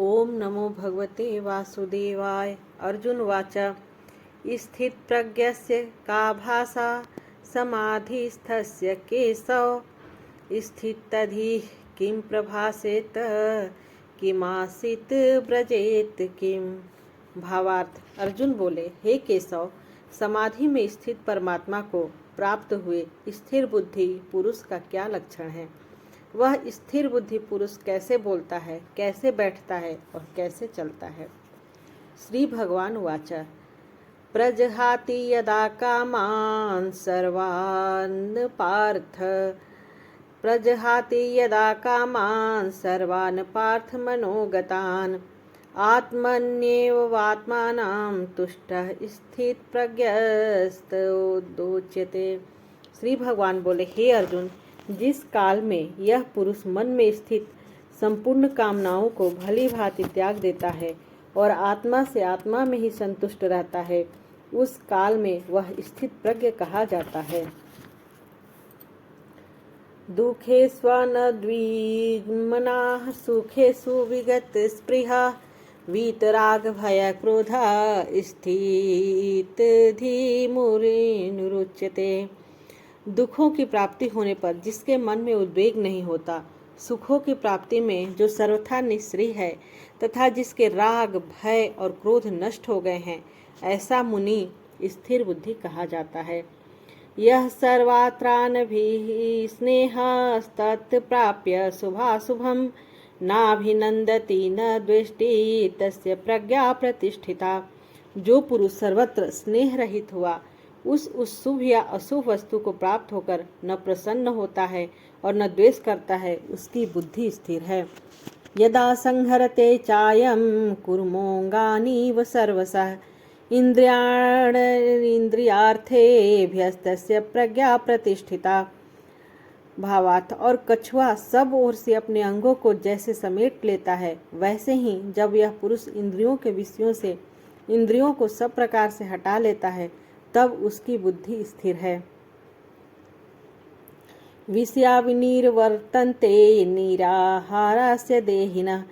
ओम नमो भगवते वासुदेवाय। अर्जुन वाच स्थित प्रज्ञस्य का भाषा समाधिस्थस्य केशव स्थितधि किं प्रभासेत किमासीत ब्रजेत किम। भावार्थ। अर्जुन बोले, हे केशव, समाधि में स्थित परमात्मा को प्राप्त हुए स्थिर बुद्धि पुरुष का क्या लक्षण है? वह स्थिर बुद्धि पुरुष कैसे बोलता है, कैसे बैठता है और कैसे चलता है? श्री भगवान वाचा प्रजहाति यदा कामान् सर्वान् पार्थ प्रजहाति यदा कामान् सर्वान् पार्थ मनोगतान् आत्मन्येवात्मानं तुष्टः स्थित प्रज्ञस्तदोच्यते। श्री भगवान बोले, हे अर्जुन, जिस काल में यह पुरुष मन में स्थित संपूर्ण कामनाओं को भली भांति त्याग देता है और आत्मा से आत्मा में ही संतुष्ट रहता है, उस काल में वह स्थित प्रज्ञ कहा जाता है। दुखे स्वनद्विमनाः सुखेषु विगत स्पृहा वीतराग भय क्रोधा स्थित धीमुरिनुरुच्यते। दुखों की प्राप्ति होने पर जिसके मन में उद्वेग नहीं होता, सुखों की प्राप्ति में जो सर्वथा निःस्पृह है तथा जिसके राग भय और क्रोध नष्ट हो गए हैं, ऐसा मुनि स्थिर बुद्धि कहा जाता है। यह सर्वात्रानभिः स्नेहस्तत्प्राप्य शुभाशुभं नाभिनन्दति न द्वेष्टि तस्य प्रज्ञा प्रतिष्ठिता। जो पुरुष सर्वत्र स्नेह रहित हुआ उस शुभ या अशुभ वस्तु को प्राप्त होकर न प्रसन्न होता है और न द्वेष करता है, उसकी बुद्धि स्थिर है। यदा संहरते चायं कुर्मोऽङ्गानीव सर्वशः इंद्रियार्थेभ्यस्तस्य प्रज्ञा प्रतिष्ठिता। भावार्थ। और कछुआ सब ओर से अपने अंगों को जैसे समेट लेता है, वैसे ही जब यह पुरुष इंद्रियों के विषयों से इंद्रियों को सब प्रकार से हटा लेता है, तब उसकी बुद्धि स्थिर है। विषया विनिर्वर्तन्ते निराहारस्य देहिनः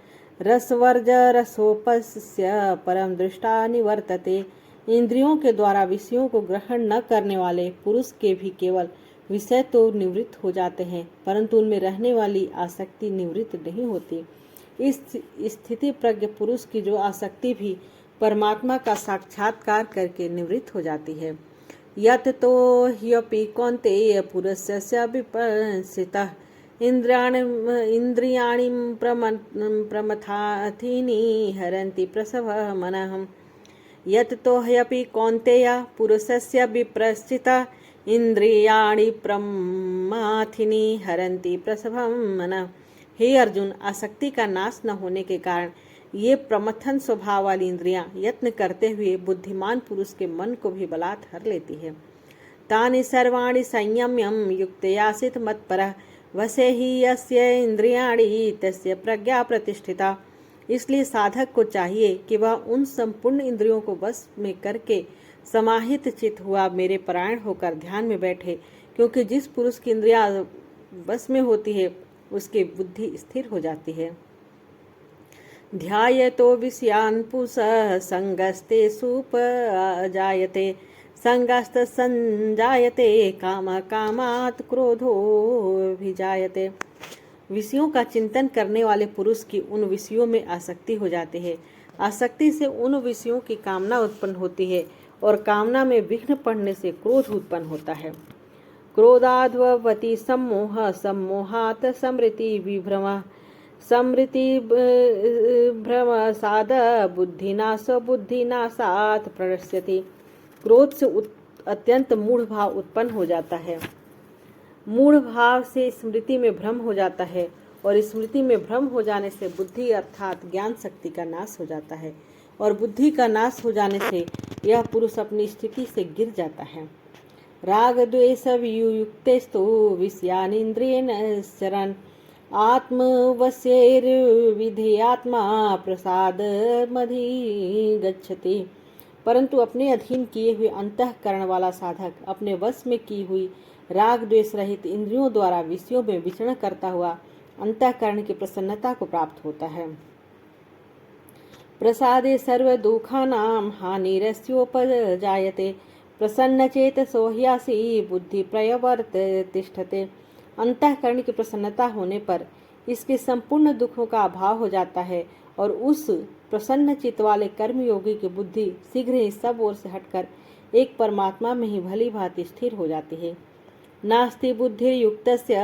रसवर्जरसोपस्य परम दृष्टा निवर्तते। इंद्रियों के द्वारा विषयों को ग्रहण न करने वाले पुरुष के भी केवल विषय तो निवृत्त हो जाते हैं, परंतु उनमें रहने वाली आसक्ति निवृत्त नहीं होती। इस स्थिति प्रज्ञ पुरुष की जो आसक्ति भी परमात्मा का साक्षात्कार करके निवृत्त हो जाती है। यत तो ह्यपि कौन्तेय पुरुषस्य विपश्चितः इंद्रियाणि प्रमथाथिनी हरन्ति प्रसवः मनः। यत तो ह्यपि कौन्तेय पुरुषस्य विपश्चितः इंद्रियाणि प्रमाथिनी हरन्ति प्रसवं मनः। हे अर्जुन, आसक्ति का नाश न होने के कारण ये प्रमथन स्वभाव वाली इंद्रियां यत्न करते हुए बुद्धिमान पुरुष के मन को भी बलात् हर लेती है। तानि सर्वाणि संयम्यं युक्तयासित मत्परः वसे ही यस्य इंद्रियाणि तस्य प्रज्ञा प्रतिष्ठिता। इसलिए साधक को चाहिए कि वह उन संपूर्ण इंद्रियों को वश में करके समाहित चित्त हुआ मेरे परायण होकर ध्यान में बैठे, क्योंकि जिस पुरुष की इंद्रियां वश में होती है उसकी बुद्धि स्थिर हो जाती है। ध्यायतो विषयान् पुंसः संगस्तेषुपजायते संगस्तसंजायते कामात् क्रोधोऽभिजायते। विषयों का चिंतन करने वाले पुरुष की उन विषयों में आसक्ति हो जाती है। आसक्ति से उन विषयों की कामना उत्पन्न होती है और कामना में विघ्न पड़ने से क्रोध उत्पन्न होता है। क्रोधाद्भवति सम्मोह सम्मोहात् समृति विभ्रमः समृति भ्रमसाद बुद्धिनाशो बुद्धिनाशात् प्रणश्यति। क्रोध से अत्यंत मूढ़ भाव उत्पन्न हो जाता है। मूढ़ भाव से स्मृति में भ्रम हो जाता है और स्मृति में भ्रम हो जाने से बुद्धि अर्थात ज्ञान शक्ति का नाश हो जाता है और बुद्धि का नाश हो जाने से यह पुरुष अपनी स्थिति से गिर जाता है। राग द्वेष वियुक्तेस्तु विषयानिन्द्रियेण चरन् आत्मवश्यैर्विधेयात्मा प्रसादमधिगच्छति। परंतु अपने अधीन किए हुए अंतःकरण वाला साधक अपने वश में की हुई राग द्वेष रहित इंद्रियों द्वारा विषयों में विचरण करता हुआ अंतःकरण की प्रसन्नता को प्राप्त होता है। प्रसादे सर्वदुःखानां हानिरस्योपजायते प्रसन्नचेतसो ह्यासी बुद्धि प्रयवर्तिष्ठते। अंतःकरण की प्रसन्नता होने पर इसके संपूर्ण दुखों का अभाव हो जाता है और उस प्रसन्न चित्त वाले कर्मयोगी की बुद्धि शीघ्र ही सब ओर से हटकर एक परमात्मा में ही भली भांति स्थिर हो जाती है। नास्ति बुद्धिर्युक्तस्य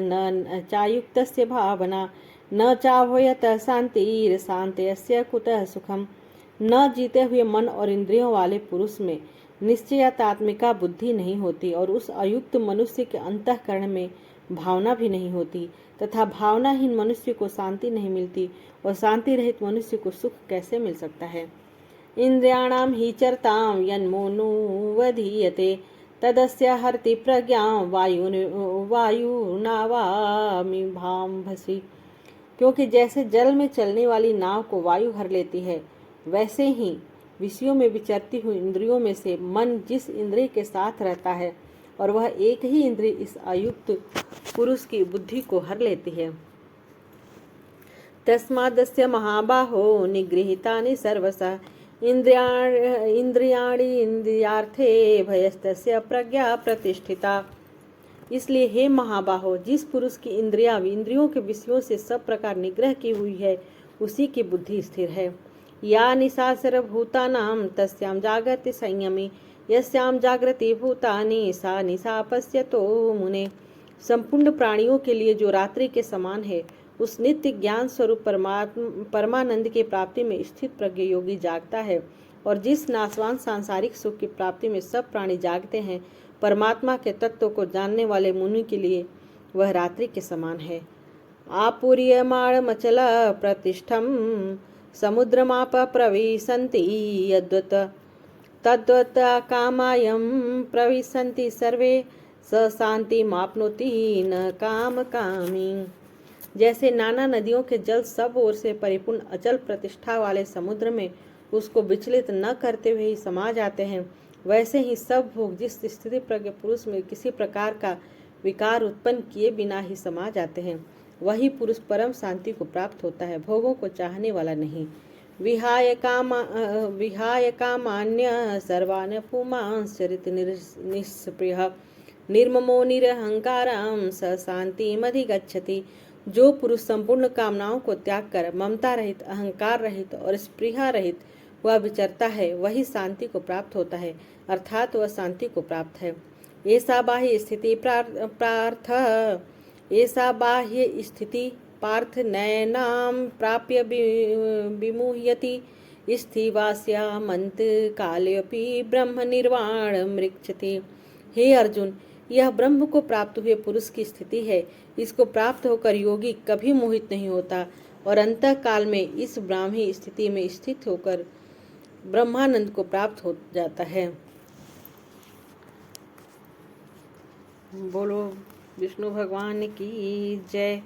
न चायुक्तस्य भावना न चाह्वयत शांतिर्शान्त्यस्य कुतः सुखम। न जीते हुए मन और इंद्रियों वाले पुरुष में निश्चयात्मिका बुद्धि नहीं होती और उस अयुक्त मनुष्य के अंतःकरण में भावना भी नहीं होती तथा भावनाहीन मनुष्य को शांति नहीं मिलती और शांति रहित मनुष्य को सुख कैसे मिल सकता है। इंद्रियाणाम ही चरताम यन्मोनुवधीयते तदस्य हरति प्रज्ञां वायुनावामिभाम्भसि। क्योंकि जैसे जल में चलने वाली नाव को वायु हर लेती है, वैसे ही विषयों में विचरती हुई इंद्रियों में से मन जिस इंद्रिय के साथ रहता है और वह एक ही इंद्रिय इस अयुक्त पुरुष की बुद्धि को हर लेती है। तस्मादस्य महाबाहो निगृहीतानि सर्वशः इंद्रियाणि इंद्रियार्थे भयस्तस्य प्रज्ञा प्रतिष्ठिता। इसलिए हे महाबाहो, जिस पुरुष की इंद्रियों के विषयों से सब प्रकार निग्रह की हुई है, उसी की बुद्धि स्थिर है। या निशा सर्वभूतानां तस्यां जागृति संयमी यस्यां जागृति भूतानि सा निशा पश्यतो मुने। संपूर्ण प्राणियों के लिए जो रात्रि के समान है, उस नित्य ज्ञान स्वरूप परमानंद की प्राप्ति में स्थित प्रज्ञ योगी जागता है और जिस नाशवान सांसारिक सुख की प्राप्ति में सब प्राणी जागते हैं, परमात्मा के तत्व को जानने वाले मुनि के लिए वह रात्रि के समान है। आपूर्यमाणमचल प्रतिष्ठम समुद्रमाप प्रविशन्ति यद्वत् तद्वत् कामायं प्रविशन्ति सर्वे स शान्तिमाप्नोति न कामकामी। जैसे नाना नदियों के जल सब ओर से परिपूर्ण अचल प्रतिष्ठा वाले समुद्र में उसको विचलित न करते हुए ही समा जाते हैं, वैसे ही सब भोग जिस स्थिति प्रज्ञ पुरुष में किसी प्रकार का विकार उत्पन्न किए बिना ही समा जाते हैं, वही पुरुष परम शांति को प्राप्त होता है, भोगों को चाहने वाला नहीं। विहाय कामान्य सर्वान् पुमांश्चरित निष्प्रियः निर्ममो निरहंकारं स शान्तिमधिगच्छति। जो पुरुष संपूर्ण कामनाओं को त्याग कर ममता रहित, अहंकार रहित और स्पृहा रहित वह विचरता है, वही शांति को प्राप्त होता है, अर्थात वह शांति को प्राप्त है। ऐसा बाह्य स्थिति पार्थ नैनां प्राप्य विमुह्यति स्थिवास्यामन्त कालेऽपि ब्रह्म निर्वाण मृक्षति। हे अर्जुन, यह ब्रह्म को प्राप्त हुए पुरुष की स्थिति है। इसको प्राप्त होकर योगी कभी मोहित नहीं होता और अंतः काल में इस ब्राह्मी स्थिति में स्थित होकर ब्रह्मानंद को प्राप्त हो जाता है। बोलो विष्णु भगवान की जय।